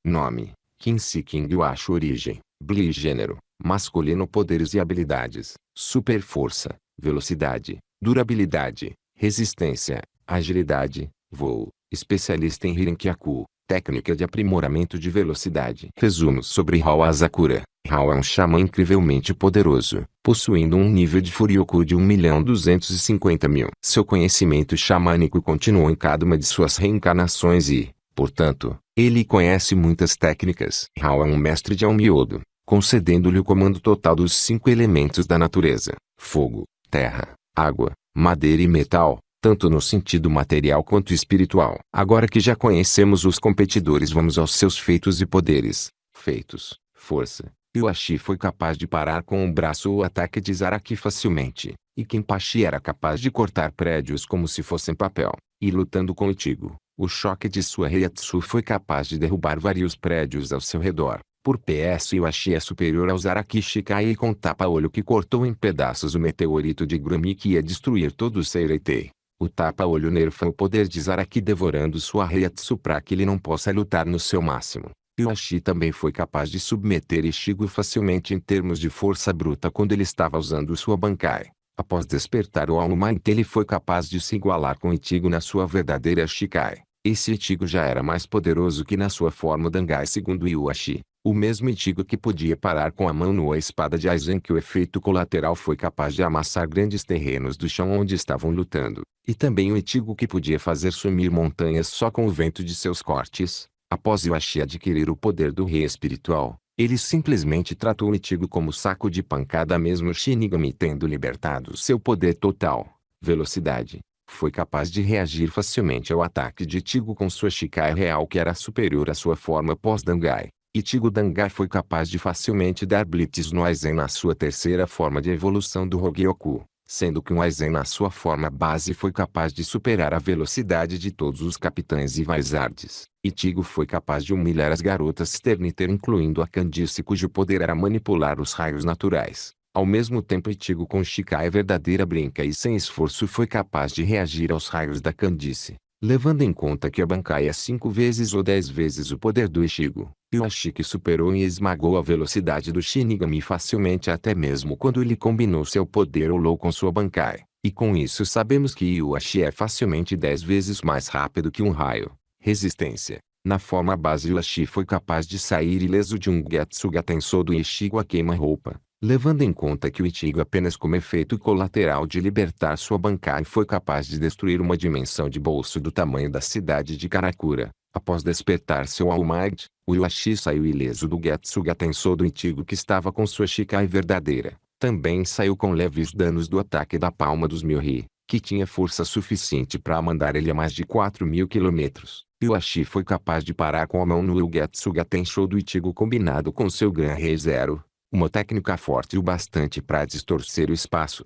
Nome: Quincy King Yuashi. Origem: Bli. Gênero: masculino. Poderes e habilidades: super força, velocidade, durabilidade, resistência, agilidade, voo. Especialista em Hirenkyaku, técnica de aprimoramento de velocidade. Resumo sobre Hao Asakura. Hao é um xamã incrivelmente poderoso, possuindo um nível de Furyoku de 1.250.000. Seu conhecimento xamânico continuou em cada uma de suas reencarnações e, portanto, ele conhece muitas técnicas. Hao é um mestre de Onmyodo, concedendo-lhe o comando total dos 5 elementos da natureza: fogo, terra, água, madeira e metal, tanto no sentido material quanto espiritual. Agora que já conhecemos os competidores, vamos aos seus feitos e poderes. Feitos: força. Yuashi foi capaz de parar com o braço o ataque de Zaraki facilmente, e Kenpachi era capaz de cortar prédios como se fossem papel. E lutando com Ichigo, o choque de sua Reiatsu foi capaz de derrubar vários prédios ao seu redor. Por PS, Yuashi é superior ao Zaraki Shikai com tapa-olho que cortou em pedaços o meteorito de Grummy que ia destruir todo o Seireitei. O tapa-olho nerfa o poder de Zaraki, devorando sua Reiatsu para que ele não possa lutar no seu máximo. Yuashi também foi capaz de submeter Ichigo facilmente em termos de força bruta quando ele estava usando sua Bankai. Após despertar o All Might, ele foi capaz de se igualar com Ichigo na sua verdadeira Shikai. Esse Ichigo já era mais poderoso que na sua forma Dangai segundo Yuashi. O mesmo Ichigo que podia parar com a mão nua espada de Aizen, que o efeito colateral foi capaz de amassar grandes terrenos do chão onde estavam lutando. E também o Ichigo que podia fazer sumir montanhas só com o vento de seus cortes. Após Yuashi adquirir o poder do rei espiritual, ele simplesmente tratou o Ichigo como saco de pancada. Mesmo Shinigami tendo libertado seu poder total, velocidade, foi capaz de reagir facilmente ao ataque de Ichigo com sua Shikai real que era superior à sua forma pós-Dangai. Ichigo Dangai foi capaz de facilmente dar blitz no Aizen na sua terceira forma de evolução do Hogyoku, sendo que um Aizen na sua forma base foi capaz de superar a velocidade de todos os capitães e Vizards. Ichigo foi capaz de humilhar as garotas Sterniter, incluindo a Candice, cujo poder era manipular os raios naturais. Ao mesmo tempo, Ichigo com Shikai verdadeira brinca e sem esforço foi capaz de reagir aos raios da Candice. Levando em conta que a Bankai é 5 vezes ou 10 vezes o poder do Ichigo, Yuashi que superou e esmagou a velocidade do Shinigami facilmente, até mesmo quando ele combinou seu poder Olou com sua Bankai. E com isso sabemos que Yuashi é facilmente 10 vezes mais rápido que um raio. Resistência. Na forma base, Yuashi foi capaz de sair ileso de um Getsuga Tensou do Ichigo a queima-roupa. Levando em conta que o Ichigo apenas como efeito colateral de libertar sua Bankai foi capaz de destruir uma dimensão de bolso do tamanho da cidade de Karakura. Após despertar seu All Might, o Yuashi saiu ileso do Getsuga Tensou do Ichigo que estava com sua Shikai verdadeira. Também saiu com leves danos do ataque da palma dos Myohi, que tinha força suficiente para mandar ele a mais de 4.000 km. Yuashi foi capaz de parar com a mão no Getsuga Tensou do Ichigo combinado com seu Gran Rei Zero, uma técnica forte o bastante para distorcer o espaço.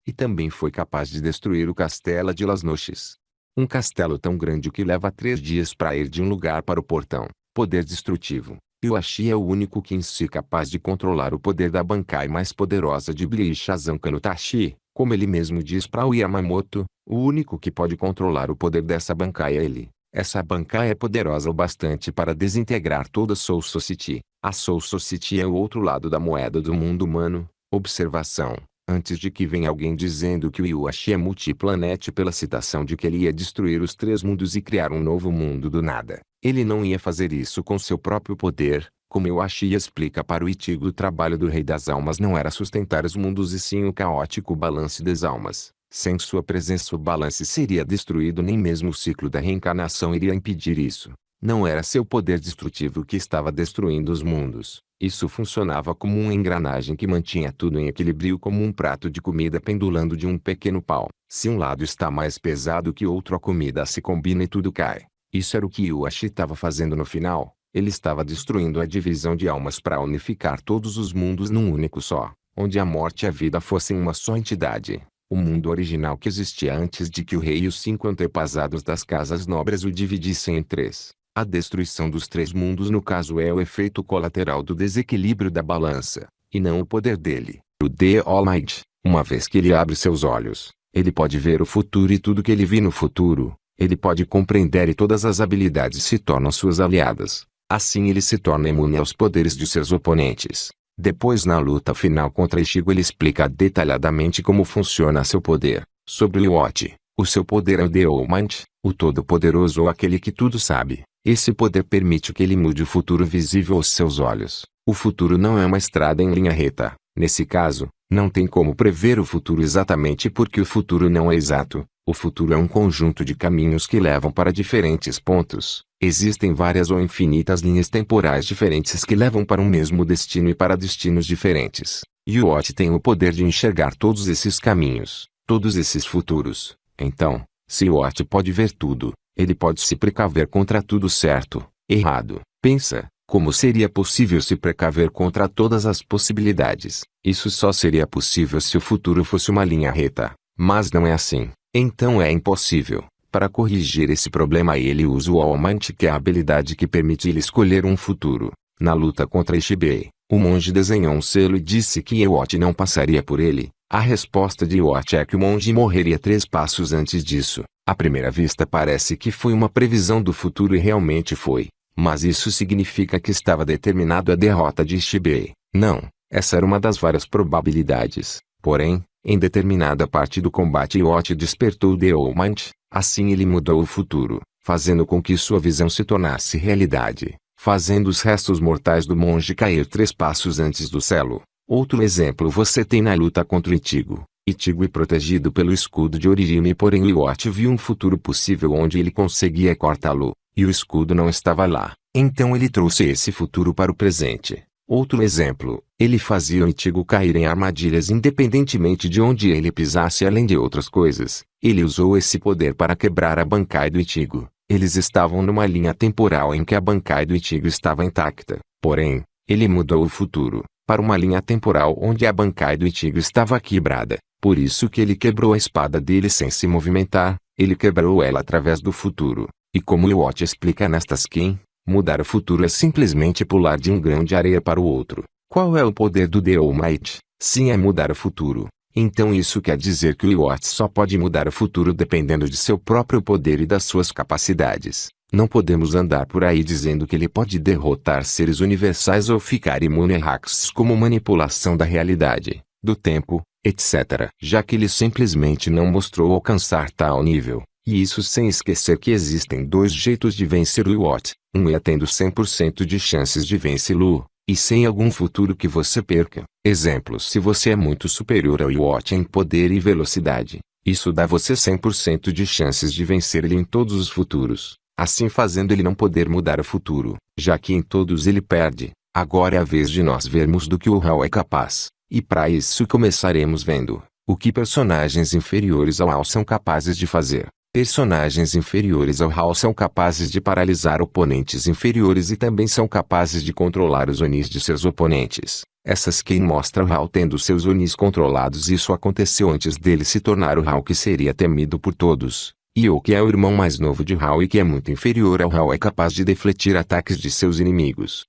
E também foi capaz de destruir o Castelo de Las Noches. Um castelo tão grande que leva 3 dias para ir de um lugar para o portão. Poder destrutivo. Yuashi é o único Quincy capaz de controlar o poder da Bankai mais poderosa de Bli Shazanka no Tachi. Como ele mesmo diz para o Yamamoto, o único que pode controlar o poder dessa Bankai é ele. Essa Bankai é poderosa o bastante para desintegrar toda Soul Society. A Soul Society é o outro lado da moeda do mundo humano. Observação: antes de que venha alguém dizendo que o Yuashi é multiplanete pela citação de que ele ia destruir os 3 mundos e criar um novo mundo do nada, ele não ia fazer isso com seu próprio poder. Como Yuashi explica para o Ichigo, o trabalho do Rei das Almas não era sustentar os mundos e sim o caótico balance das almas. Sem sua presença o balance seria destruído, nem mesmo o ciclo da reencarnação iria impedir isso. Não era seu poder destrutivo que estava destruindo os mundos. Isso funcionava como uma engrenagem que mantinha tudo em equilíbrio, como um prato de comida pendulando de um pequeno pau. Se um lado está mais pesado que outro, a comida se combina e tudo cai. Isso era o que Yuashi estava fazendo no final. Ele estava destruindo a divisão de almas para unificar todos os mundos num único só, onde a morte e a vida fossem uma só entidade. O mundo original que existia antes de que o rei e os 5 antepassados das casas nobres o dividissem em 3. A destruição dos 3 mundos no caso é o efeito colateral do desequilíbrio da balança, e não o poder dele. O The All Might, uma vez que ele abre seus olhos, ele pode ver o futuro e tudo que ele viu no futuro, Ele pode compreender e todas as habilidades se tornam suas aliadas. Assim ele se torna imune aos poderes de seus oponentes. Depois na luta final contra Ichigo ele explica detalhadamente como funciona seu poder. Sobre o Iwate, o seu poder é o The All Might, o Todo-Poderoso ou aquele que tudo sabe. Esse poder permite que ele mude o futuro visível aos seus olhos. O futuro não é uma estrada em linha reta. Nesse caso, não tem como prever o futuro exatamente porque o futuro não é exato. O futuro é um conjunto de caminhos que levam para diferentes pontos. Existem várias ou infinitas linhas temporais diferentes que levam para um mesmo destino e para destinos diferentes. Iwate tem o poder de enxergar todos esses caminhos, todos esses futuros. Então, se Iwate pode ver tudo, ele pode se precaver contra tudo certo, errado. Pensa, como seria possível se precaver contra todas as possibilidades? Isso só seria possível se o futuro fosse uma linha reta. Mas não é assim. Então é impossível. Para corrigir esse problema ele usa o All Might, que é a habilidade que permite ele escolher um futuro. Na luta contra Ishibei, o monge desenhou um selo e disse que Iwate não passaria por ele. A resposta de Iwate é que o monge morreria 3 passos antes disso. À primeira vista parece que foi uma previsão do futuro e realmente foi. Mas isso significa que estava determinado a derrota de Ishibei. Não, essa era uma das várias probabilidades. Porém, em determinada parte do combate Iwate despertou o The All Might, assim ele mudou o futuro, fazendo com que sua visão se tornasse realidade, fazendo os restos mortais do monge cair 3 passos antes do selo. Outro exemplo você tem na luta contra Ichigo. Ichigo é protegido pelo escudo de Orihime, porém Iwate viu um futuro possível onde ele conseguia cortá-lo, e o escudo não estava lá. Então ele trouxe esse futuro para o presente. Outro exemplo, ele fazia o Ichigo cair em armadilhas independentemente de onde ele pisasse. Além de outras coisas, ele usou esse poder para quebrar a Bankai do Ichigo. Eles estavam numa linha temporal em que a Bankai do Ichigo estava intacta. Porém, ele mudou o futuro para uma linha temporal onde a Bankai do Ichigo estava quebrada. Por isso que ele quebrou a espada dele sem se movimentar, ele quebrou ela através do futuro. E como Iwate explica nesta skin, mudar o futuro é simplesmente pular de um grão de areia para o outro. Qual é o poder do The All Might? Sim, é mudar o futuro. Então isso quer dizer que o Iwate só pode mudar o futuro dependendo de seu próprio poder e das suas capacidades. Não podemos andar por aí dizendo que ele pode derrotar seres universais ou ficar imune a hacks como manipulação da realidade, do tempo, etc. Já que ele simplesmente não mostrou alcançar tal nível. E isso sem esquecer que existem 2 jeitos de vencer o Iwate. Um é tendo 100% de chances de vencê-lo, e sem algum futuro que você perca. Exemplo: se você é muito superior ao Iwate em poder e velocidade, isso dá você 100% de chances de vencer ele em todos os futuros, assim fazendo ele não poder mudar o futuro, já que em todos ele perde. Agora é a vez de nós vermos do que o Hall é capaz, e para isso começaremos vendo o que personagens inferiores ao Hall são capazes de fazer. Personagens inferiores ao Hall são capazes de paralisar oponentes inferiores e também são capazes de controlar os Onis de seus oponentes. Essa skin mostra o Hall tendo seus Onis controlados. Isso aconteceu antes dele se tornar o Hall que seria temido por todos. Io, que é o irmão mais novo de Hall e que é muito inferior ao Hall, é capaz de defletir ataques de seus inimigos.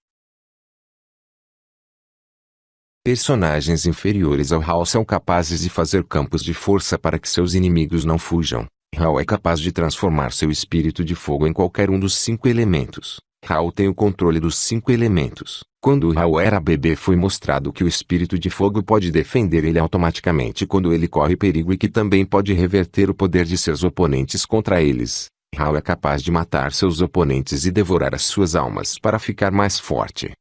Personagens inferiores ao Hall são capazes de fazer campos de força para que seus inimigos não fujam. Hall é capaz de transformar seu espírito de fogo em qualquer um dos 5 elementos. Hall tem o controle dos 5 elementos. Quando Hall era bebê foi mostrado que o espírito de fogo pode defender ele automaticamente quando ele corre perigo e que também pode reverter o poder de seus oponentes contra eles. Hall é capaz de matar seus oponentes e devorar as suas almas para ficar mais forte.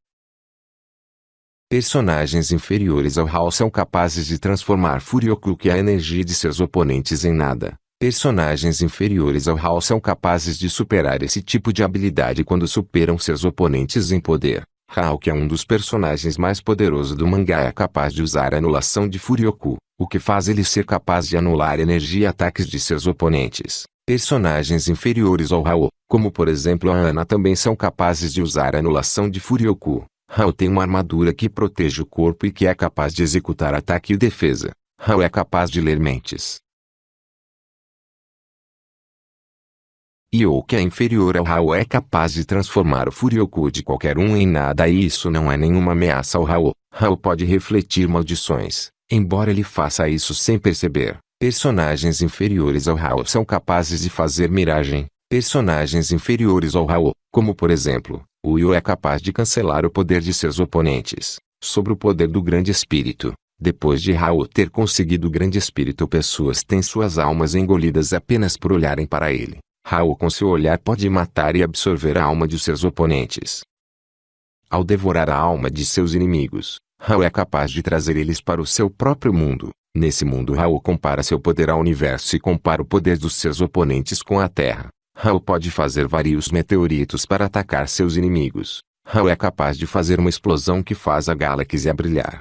Personagens inferiores ao Hall são capazes de transformar Furyoku, que é a energia de seus oponentes, em nada. Personagens inferiores ao Hall são capazes de superar esse tipo de habilidade quando superam seus oponentes em poder. Hall, que é um dos personagens mais poderosos do mangá, é capaz de usar a anulação de Furyoku, o que faz ele ser capaz de anular energia e ataques de seus oponentes. Personagens inferiores ao Hall, como por exemplo a Ana, também são capazes de usar a anulação de Furyoku. Hall tem uma armadura que protege o corpo e que é capaz de executar ataque e defesa. Hall é capaz de ler mentes. Io, que é inferior ao Hall, é capaz de transformar o Furyoku de qualquer um em nada, e isso não é nenhuma ameaça ao Hall. Hall pode refletir maldições, embora ele faça isso sem perceber. Personagens inferiores ao Raul são capazes de fazer miragem. Personagens inferiores ao Raul, como por exemplo, o Yu é capaz de cancelar o poder de seus oponentes, sobre o poder do Grande Espírito. Depois de Raul ter conseguido o Grande Espírito, pessoas têm suas almas engolidas apenas por olharem para ele. Raul com seu olhar pode matar e absorver a alma de seus oponentes. Ao devorar a alma de seus inimigos, Raul é capaz de trazer eles para o seu próprio mundo. Nesse mundo, Raul compara seu poder ao universo e compara o poder dos seus oponentes com a Terra. Raul pode fazer vários meteoritos para atacar seus inimigos. Raul é capaz de fazer uma explosão que faz a galáxia brilhar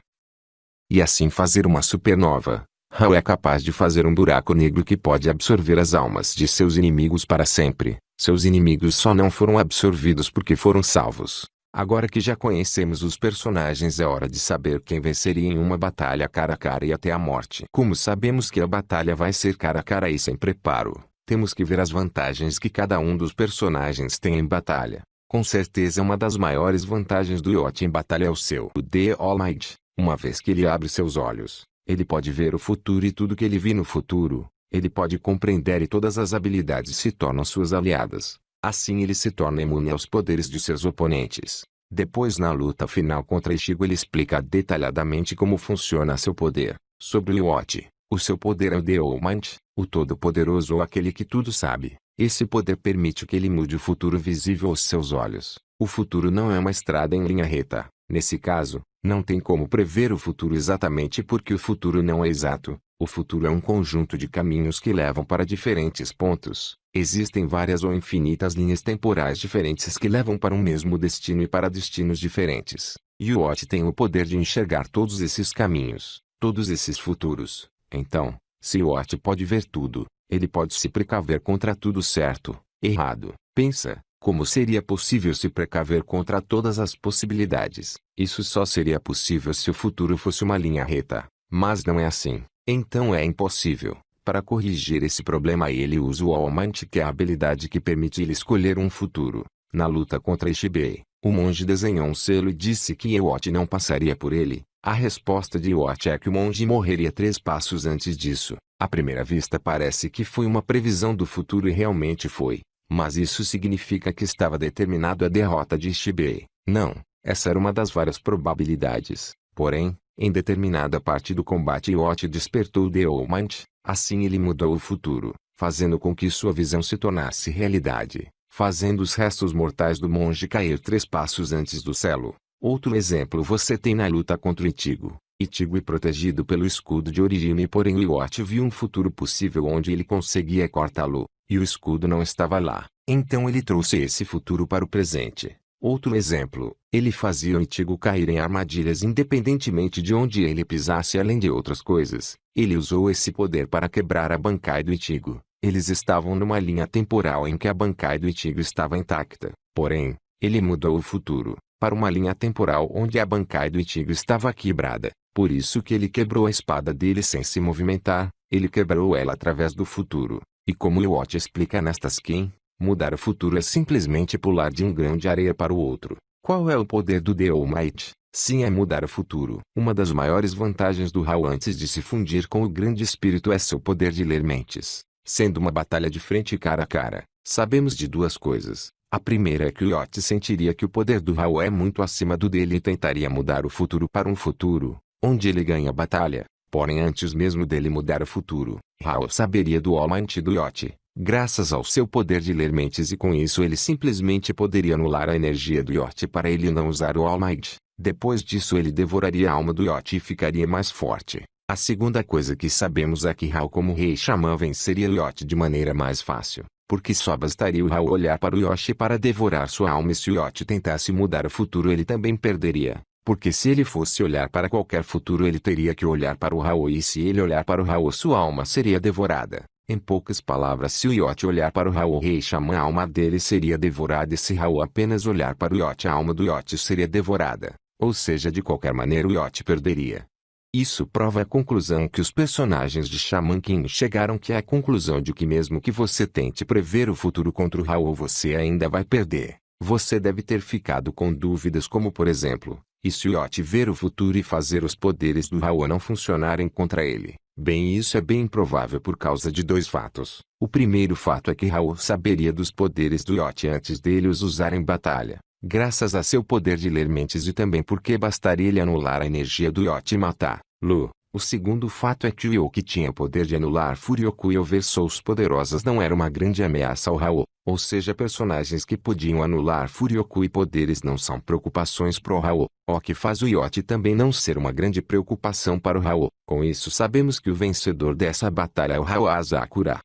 e assim fazer uma supernova. Raul é capaz de fazer um buraco negro que pode absorver as almas de seus inimigos para sempre. Seus inimigos só não foram absorvidos porque foram salvos. Agora que já conhecemos os personagens, é hora de saber quem venceria em uma batalha cara a cara e até a morte. Como sabemos que a batalha vai ser cara a cara e sem preparo, temos que ver as vantagens que cada um dos personagens tem em batalha. Com certeza uma das maiores vantagens do Yoshi em batalha é o seu The All Might. Uma vez que ele abre seus olhos, ele pode ver o futuro e tudo que ele viu no futuro, ele pode compreender e todas as habilidades se tornam suas aliadas. Assim ele se torna imune aos poderes de seus oponentes. Depois na luta final contra Ichigo ele explica detalhadamente como funciona seu poder. Sobre o Yoshi, o seu poder é o The All Might, o Todo-Poderoso ou aquele que tudo sabe. Esse poder permite que ele mude o futuro visível aos seus olhos. O futuro não é uma estrada em linha reta. Nesse caso, não tem como prever o futuro exatamente porque o futuro não é exato. O futuro é um conjunto de caminhos que levam para diferentes pontos. Existem várias ou infinitas linhas temporais diferentes que levam para um mesmo destino e para destinos diferentes. Yoshi tem o poder de enxergar todos esses caminhos, todos esses futuros. Então, se Yoshi pode ver tudo, ele pode se precaver contra tudo certo, errado. Pensa, como seria possível se precaver contra todas as possibilidades? Isso só seria possível se o futuro fosse uma linha reta. Mas não é assim. Então é impossível. Para corrigir esse problema ele usa o All Might, que é a habilidade que permite ele escolher um futuro. Na luta contra Ishibei, o monge desenhou um selo e disse que Yoshi não passaria por ele. A resposta de Yoshi é que o monge morreria 3 passos antes disso. À primeira vista parece que foi uma previsão do futuro e realmente foi. Mas isso significa que estava determinado a derrota de Ishibei? Não, essa era uma das várias probabilidades. Porém, em determinada parte do combate Yoshi despertou The All Might, assim ele mudou o futuro, fazendo com que sua visão se tornasse realidade, fazendo os restos mortais do monge cair 3 passos antes do selo. Outro exemplo você tem na luta contra Ichigo. Ichigo é protegido pelo escudo de origem, porém Yoshi viu um futuro possível onde ele conseguia cortá-lo, e o escudo não estava lá. Então ele trouxe esse futuro para o presente. Outro exemplo, ele fazia o Ichigo cair em armadilhas independentemente de onde ele pisasse. Além de outras coisas, ele usou esse poder para quebrar a Bankai do Ichigo. Eles estavam numa linha temporal em que a Bankai do Ichigo estava intacta. Porém, ele mudou o futuro para uma linha temporal onde a Bankai do Ichigo estava quebrada. Por isso que ele quebrou a espada dele sem se movimentar. Ele quebrou ela através do futuro. E como Yoshi explica nesta skin, mudar o futuro é simplesmente pular de um grão de areia para o outro. Qual é o poder do The All Might? Sim, é mudar o futuro. Uma das maiores vantagens do Raul antes de se fundir com o Grande Espírito é seu poder de ler mentes. Sendo uma batalha de frente cara a cara, sabemos de 2 coisas. A primeira é que o Yoshi sentiria que o poder do Raul é muito acima do dele e tentaria mudar o futuro para um futuro onde ele ganha a batalha. Porém, antes mesmo dele mudar o futuro, Raul saberia do All Might do Yoshi, graças ao seu poder de ler mentes, e com isso ele simplesmente poderia anular a energia do Yoshi para ele não usar o All Might. Depois disso ele devoraria a alma do Yoshi e ficaria mais forte. A segunda coisa que sabemos é que Raul como Rei Xamã venceria o Yoshi de maneira mais fácil, porque só bastaria o Raul olhar para o Yoshi para devorar sua alma, e se o Yoshi tentasse mudar o futuro ele também perderia. Porque se ele fosse olhar para qualquer futuro ele teria que olhar para o Raul, e se ele olhar para o Raul sua alma seria devorada. Em poucas palavras, se o Yoshi olhar para o Raul Rei Xamã, a alma dele seria devorada, e se Raul apenas olhar para o Yoshi, a alma do Yoshi seria devorada. Ou seja, de qualquer maneira o Yoshi perderia. Isso prova a conclusão que os personagens de Shaman King chegaram, que é a conclusão de que mesmo que você tente prever o futuro contra o Raul você ainda vai perder. Você deve ter ficado com dúvidas como por exemplo, e se o Yoshi ver o futuro e fazer os poderes do Raul não funcionarem contra ele? Bem, isso é bem improvável por causa de dois fatos. O primeiro fato é que Raul saberia dos poderes do Yote antes dele os usar em batalha, graças a seu poder de ler mentes, e também porque bastaria ele anular a energia do Yote e matar Lu. O segundo fato é que o Yoki tinha o poder de anular Furioku e Oversouls poderosas não era uma grande ameaça ao Raul, ou seja, personagens que podiam anular Furioku e poderes não são preocupações pro Raul, o que faz o Yote também não ser uma grande preocupação para o Raul. Com isso sabemos que o vencedor dessa batalha é o Raul Asakura.